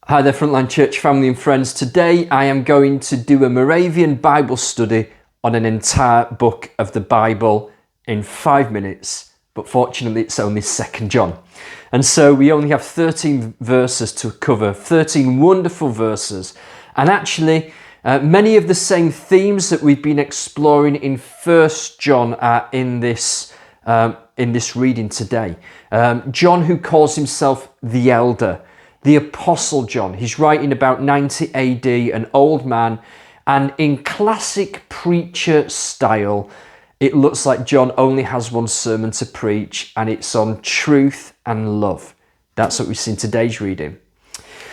Hi there, Frontline Church family and friends. Today I am going to do a Moravian Bible study on an entire book of the Bible in 5 minutes, but fortunately it's only 2 John. And so we only have 13 verses to cover, 13 wonderful verses. And actually, many of the same themes that we've been exploring in 1 John are in this reading today. John, who calls himself the Elder, the Apostle John. He's writing about 90 AD, an old man, and in classic preacher style, it looks like John only has one sermon to preach, and it's on truth and love. That's what we see in today's reading.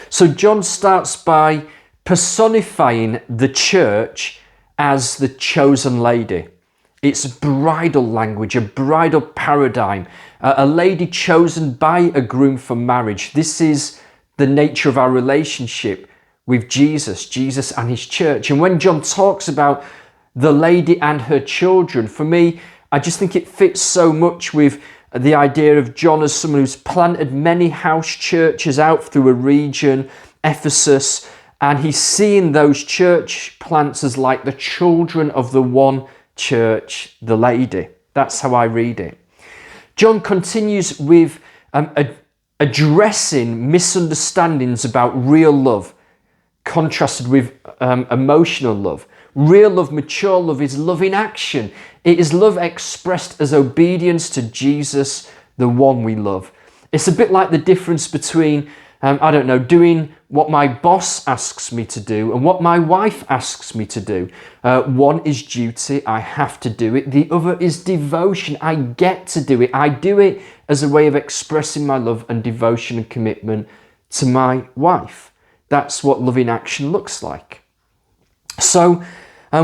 So John starts by personifying the church as the chosen lady. It's bridal language, a bridal paradigm, a lady chosen by a groom for marriage. This is the nature of our relationship with Jesus and his church. And when John talks about the lady and her children, for me, I just think it fits so much with the idea of John as someone who's planted many house churches out through a region, Ephesus, and he's seeing those church plants as like the children of the one church, the lady. That's how I read it. John continues with addressing misunderstandings about real love, contrasted with emotional love. Real love, mature love, is love in action. It is love expressed as obedience to Jesus, the one we love. It's a bit like the difference between, doing what my boss asks me to do and what my wife asks me to do. One is duty, I have to do it. The other is devotion, I get to do it. I do it as a way of expressing my love and devotion and commitment to my wife. That's what love in action looks like. So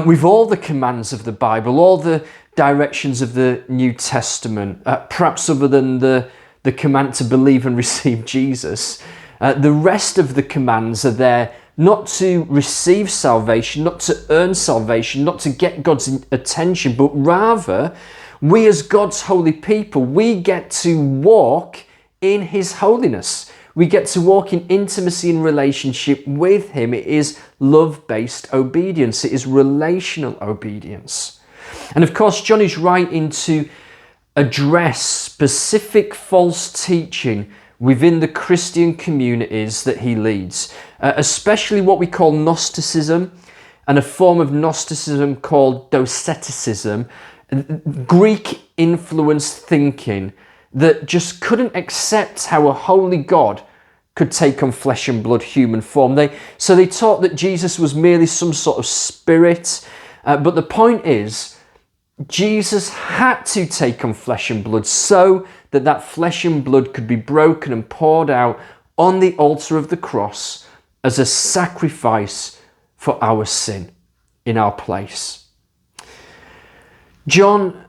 with all the commands of the Bible, all the directions of the New Testament, perhaps other than the command to believe and receive Jesus, the rest of the commands are there not to receive salvation, not to earn salvation, not to get God's attention, but rather we as God's holy people, we get to walk in his holiness. We get to walk in intimacy and relationship with him. It is love-based obedience. It is relational obedience. And of course, John is writing to address specific false teaching within the Christian communities that he leads, especially what we call Gnosticism and a form of Gnosticism called Doceticism, Greek-influenced thinking that just couldn't accept how a holy God could take on flesh and blood human form. So they taught that Jesus was merely some sort of spirit, but the point is, Jesus had to take on flesh and blood so that flesh and blood could be broken and poured out on the altar of the cross as a sacrifice for our sin in our place. John,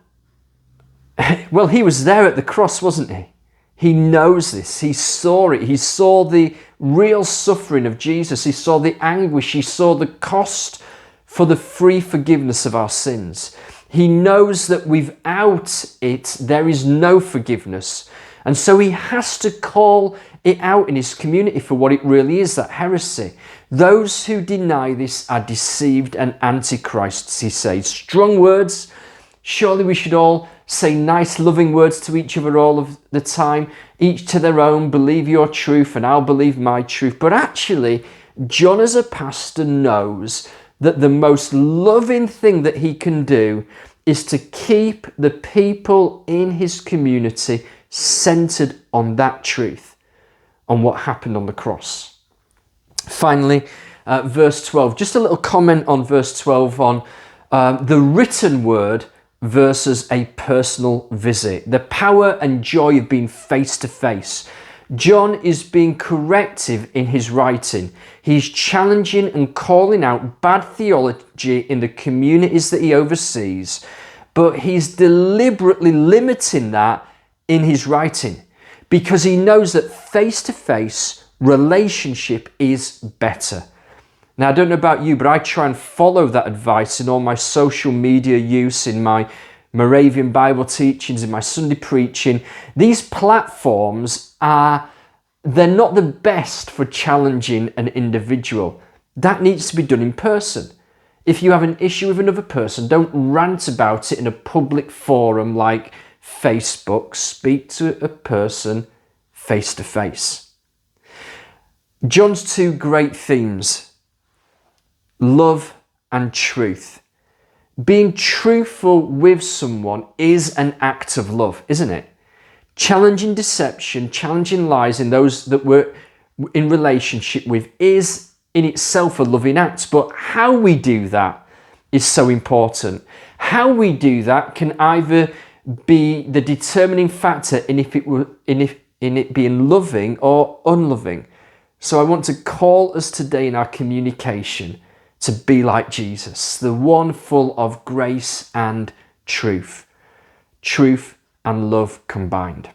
well, he was there at the cross, wasn't he? He knows this. He saw it. He saw the real suffering of Jesus. He saw the anguish. He saw the cost for the free forgiveness of our sins. He knows that without it, there is no forgiveness. And so he has to call it out in his community for what it really is, that heresy. Those who deny this are deceived and antichrists, he says. Strong words. Surely we should all say nice, loving words to each other all of the time, each to their own, believe your truth and I'll believe my truth. But actually, John as a pastor knows that the most loving thing that he can do is to keep the people in his community centered on that truth, on what happened on the cross. Finally, verse 12, just a little comment on verse 12 on the written word versus a personal visit, the power and joy of being face to face. John is being corrective in his writing. He's challenging and calling out bad theology in the communities that he oversees, but he's deliberately limiting that in his writing because he knows that face-to-face relationship is better. Now, I don't know about you, but I try and follow that advice in all my social media use, in my Moravian Bible teachings, in my Sunday preaching. These platforms are they're not the best for challenging an individual. That needs to be done in person. If you have an issue with another person, don't rant about it in a public forum like Facebook. Speak to a person face to face. John's two great themes: love and truth. Being truthful with someone is an act of love, isn't it? Challenging deception, challenging lies in those that we're in relationship with is in itself a loving act. But how we do that is so important. How we do that can either be the determining factor in it being loving or unloving. So I want to call us today in our communication to be like Jesus, the one full of grace and truth and love combined.